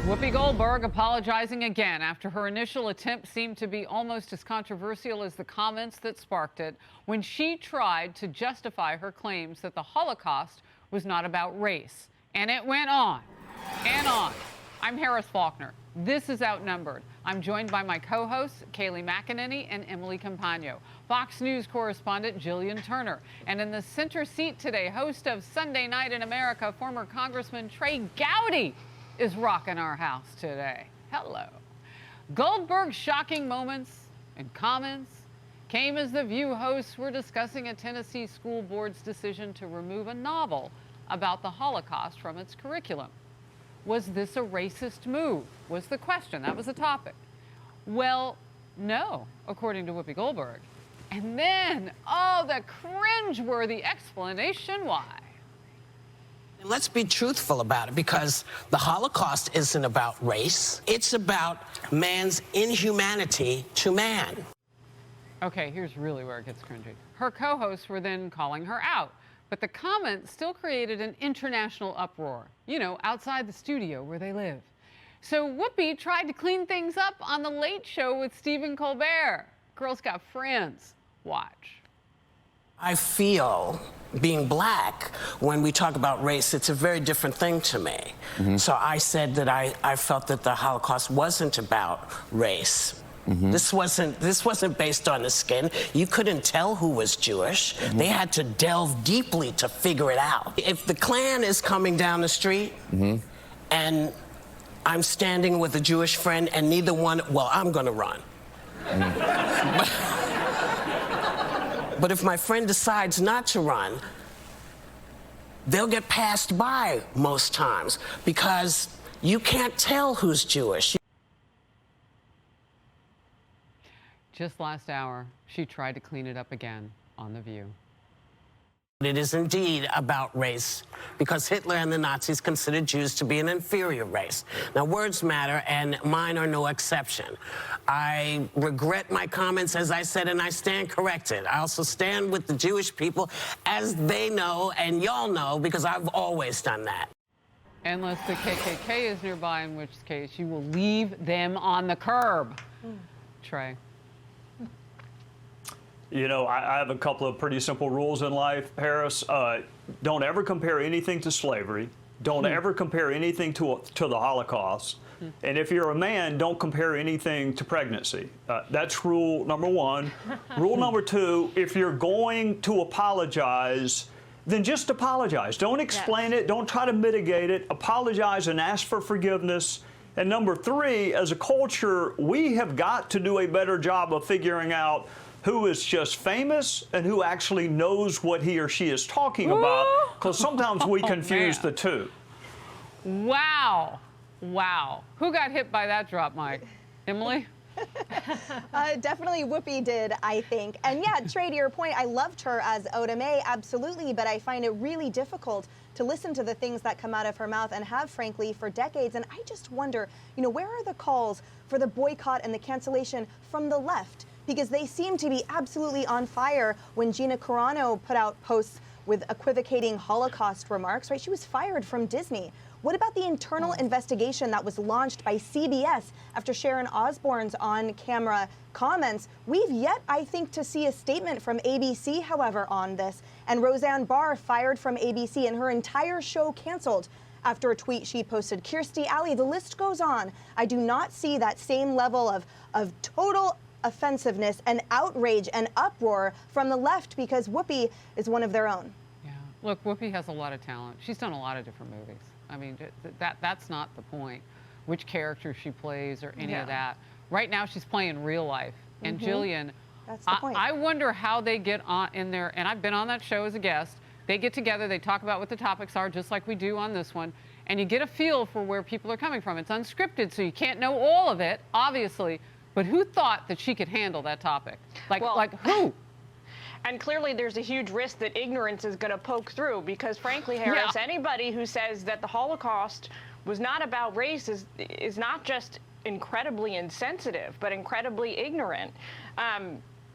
Whoopi Goldberg apologizing again after her initial attempt seemed to be almost as controversial as the comments that sparked it when she tried to justify her claims that the Holocaust was not about race. And it went on and on. I'm Harris Faulkner. This is Outnumbered. I'm joined by my co-hosts, Kayleigh McEnany and Emily Compagno, Fox News correspondent Jillian Turner, and in the center seat today, host of Sunday Night in America, former Congressman Trey Gowdy is rocking our house today. Hello. Goldberg's shocking moments and comments came as the View hosts were discussing a Tennessee school board's decision to remove a novel about the Holocaust from its curriculum. Was this a racist move? Was the question. That was the topic. Well, no, according to Whoopi Goldberg. And then, oh, the cringe-worthy explanation why. Let's be truthful about it, because the Holocaust isn't about race. It's about man's inhumanity to man. Okay, here's really where it gets cringy. Her co-hosts were then calling her out, but the comment still created an international uproar, you know, outside the studio where they live. So Whoopi tried to clean things up on The Late Show with Stephen Colbert. Girls got friends. Watch. I feel, being black, when we talk about race, it's a very different thing to me. So I said that I felt that the Holocaust wasn't about race. This wasn't based on the skin. You couldn't tell who was Jewish. They had to delve deeply to figure it out. If the Klan is coming down the street and I'm standing with a Jewish friend and neither one, well, I'm gonna run. But if my friend decides not to run, they'll get passed by most times because you can't tell who's Jewish. Just last hour, she tried to clean it up again on The View. It is indeed about race, because Hitler and the Nazis considered Jews to be an inferior race. Now, words matter, and mine are no exception. I regret my comments, as I said, and I stand corrected. I also stand with the Jewish people, as they know, and y'all know, because I've always done that. Unless the KKK is nearby, in which case you will leave them on the curb. Trey. You know, I have a couple of pretty simple rules in life, Harris. Don't ever compare anything to slavery. Don't ever compare anything to the Holocaust. And if you're a man, don't compare anything to pregnancy. That's rule number one. Rule number two, if you're going to apologize, then just apologize. Don't explain it. Don't try to mitigate it. Apologize and ask for forgiveness. And number three, as a culture, we have got to do a better job of figuring out who is just famous and who actually knows what he or she is talking about, because sometimes we confuse the two. Wow. Wow. Who got hit by that drop mic? Emily? Definitely Whoopi did, I think. And yeah, Trey, to your point, I loved her as Oda Mae, absolutely, but I find it really difficult to listen to the things that come out of her mouth, and have, frankly, for decades. And I just wonder, you know, where are the calls for the boycott and the cancellation from the left? Because they seem to be absolutely on fire when Gina Carano put out posts with equivocating Holocaust remarks, right? She was fired from Disney. What about the internal investigation that was launched by CBS after Sharon Osbourne's on-camera comments? We've yet, I think, to see a statement from ABC, however, on this. And Roseanne Barr fired from ABC and her entire show canceled after a tweet she posted. Kirstie Alley, the list goes on. I do not see that same level of total offensiveness and outrage and uproar from the left, because Whoopi is one of their own. Yeah. Look, Whoopi has a lot of talent. She's done a lot of different movies. I mean, that's not the point, which character she plays or any of that. Right now, she's playing real life. And Jillian, that's the point. I wonder how they get on in there, and I've been on that show as a guest. They get together, they talk about what the topics are, just like we do on this one, and you get a feel for where people are coming from. It's unscripted, so you can't know all of it, obviously. But who thought that she could handle that topic? Like who? And clearly there's a huge risk that ignorance is going to poke through, because frankly, Harris, Yeah. anybody who says that the Holocaust was not about race is not just incredibly insensitive, but incredibly ignorant.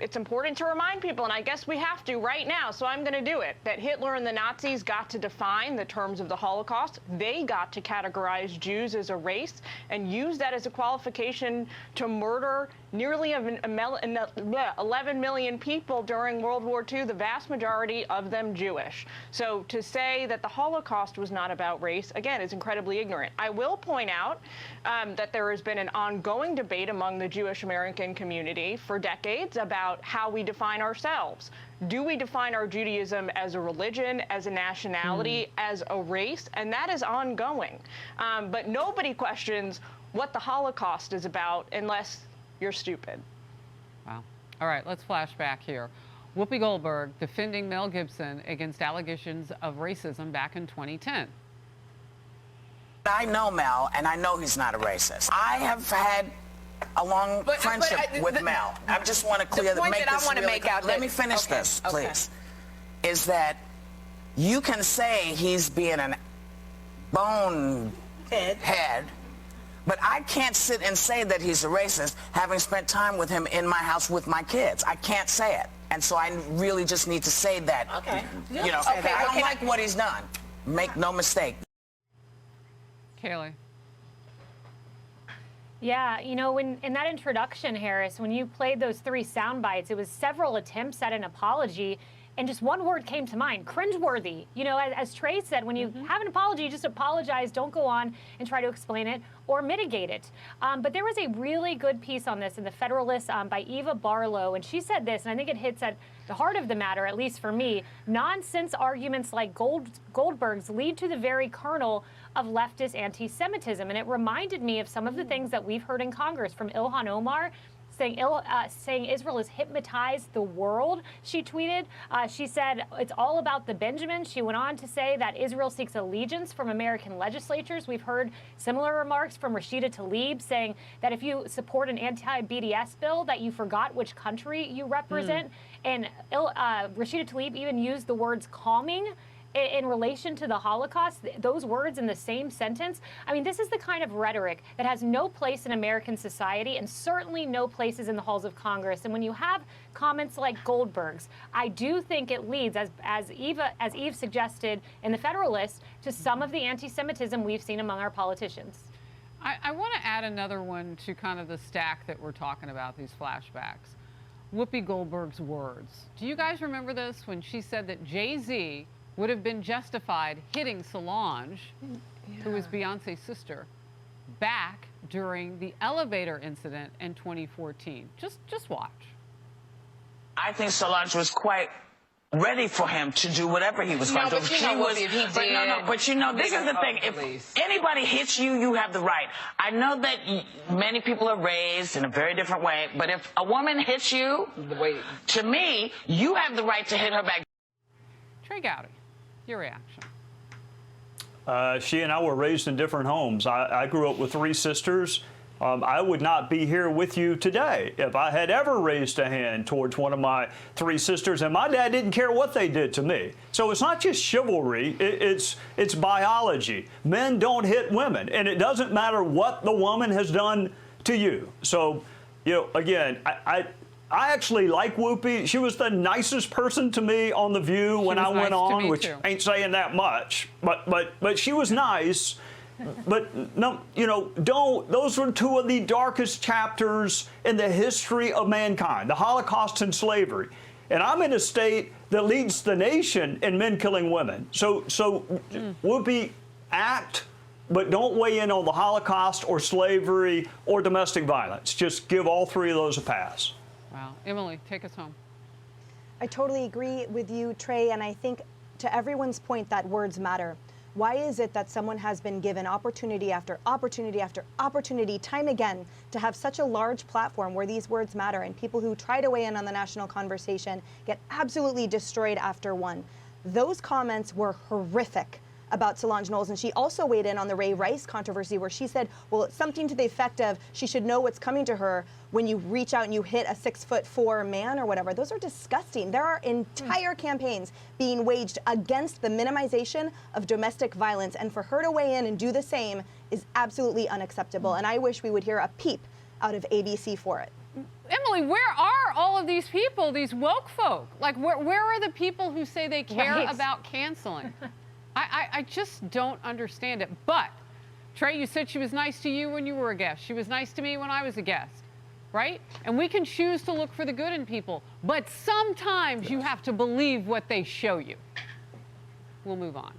it's important to remind people, and I guess we have to right now, so I'm going to do it, that Hitler and the Nazis got to define the terms of the Holocaust. They got to categorize Jews as a race and use that as a qualification to murder nearly 11 million people during World War II, the vast majority of them Jewish. So to say that the Holocaust was not about race, again, is incredibly ignorant. I will point out that there has been an ongoing debate among the Jewish American community for decades about how we define ourselves. Do we define our Judaism as a religion, as a nationality, as a race? And that is ongoing. But nobody questions what the Holocaust is about unless you're stupid. Wow. All right, let's flash back here. Whoopi Goldberg defending Mel Gibson against allegations of racism back in 2010. I know Mel, and I know he's not a racist. I have had a long friendship with Mel. I just want to clear the point that I want to make out. Let me finish this, please. Is that you can say he's being an bonehead, but I can't sit and say that he's a racist, having spent time with him in my house with my kids. I can't say it. And so I really just need to say that. Okay. You know, I don't like what he's done. Make no mistake. Kaylee. Yeah, you know, in that introduction, Harris, when you played those 3 sound bites, it was several attempts at an apology, and just one word came to mind: cringeworthy. You know, as Trey said, when you have an apology, just apologize. Don't go on and try to explain it or mitigate it. But there was a really good piece on this in the Federalist by Eva Barlow, and she said this, and I think it hits at the heart of the matter, at least for me. Nonsense arguments like Goldberg's lead to the very kernel of leftist anti-Semitism. And it reminded me of some of the things that we've heard in Congress from Ilhan Omar, saying Israel has hypnotized the world, she tweeted. She said it's all about the Benjamins. She went on to say that Israel seeks allegiance from American legislatures. We've heard similar remarks from Rashida Tlaib, saying that if you support an anti-BDS bill, that you forgot which country you represent. And Rashida Tlaib even used the words calming in relation to the Holocaust, those words in the same sentence. I mean, this is the kind of rhetoric that has no place in American society and certainly no places in the halls of Congress. And when you have comments like Goldberg's, I do think it leads, as Eve suggested in the Federalist, to some of the anti-Semitism we've seen among our politicians. I want to add another one to kind of the stack that we're talking about, these flashbacks. Whoopi Goldberg's words. Do you guys remember this when she said that Jay-Z would have been justified hitting Solange, who was Beyonce's sister, back during the elevator incident in 2014? Just watch. I think Solange was quite ready for him to do whatever he was going to do. But you know, this is the thing. If anybody hits you, you have the right. I know that many people are raised in a very different way, but if a woman hits you, to me, you have the right to hit her back. Trey Gowdy, your reaction. She and I were raised in different homes. I grew up with 3 sisters. I would not be here with you today if I had ever raised a hand towards one of my 3 sisters, and my dad didn't care what they did to me. So it's not just chivalry, it's biology. Men don't hit women, and it doesn't matter what the woman has done to you. So, you know, again, I actually like Whoopi. She was the nicest person to me on The View when I went on, which ain't saying that much, but she was nice. But no, you know, those were 2 of the darkest chapters in the history of mankind, the Holocaust and slavery. And I'm in a state that leads the nation in men killing women. So Whoopi, act, but don't weigh in on the Holocaust or slavery or domestic violence. Just give all 3 of those a pass. Wow. Emily, take us home. I totally agree with you, Trey, and I think to everyone's point that words matter. Why is it that someone has been given opportunity after opportunity after opportunity, time again, to have such a large platform where these words matter, and people who try to weigh in on the national conversation get absolutely destroyed after one? Those comments were horrific about Solange Knowles, and she also weighed in on the Ray Rice controversy, where she said, well, it's something to the effect of she should know what's coming to her when you reach out and you hit a 6'4" man or whatever. Those are disgusting. There are entire campaigns being waged against the minimization of domestic violence, and for her to weigh in and do the same is absolutely unacceptable. And I wish we would hear a peep out of ABC for it. Emily, where are all of these people, these woke folk? Like, where are the people who say they care Right. about canceling? I just don't understand it. But, Trey, you said she was nice to you when you were a guest. She was nice to me when I was a guest, right? And we can choose to look for the good in people. But sometimes you have to believe what they show you. We'll move on.